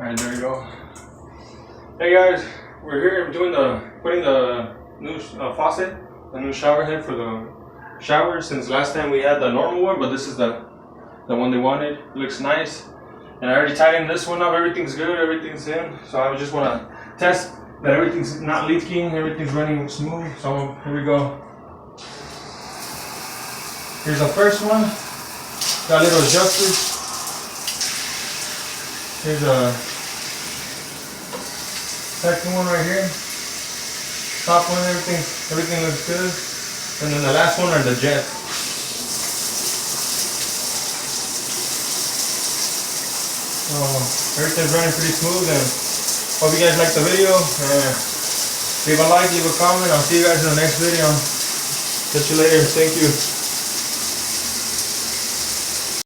Alright, there you go. Hey guys, we're here putting the new faucet, the new shower head for the shower. Since last time we had the normal one, but this is the one they wanted. It looks nice. And I already tightened this one up. Everything's good, everything's in. So I just want to test that everything's not leaking, everything's running smooth. So here we go. Here's the first one. Got little adjusters. Here's a second one right here. Top one, everything looks good. And then the last one are the jets. So everything's running pretty smooth, and hope you guys like the video. Leave a like, leave a comment. I'll see you guys in the next video. Catch you later. Thank you.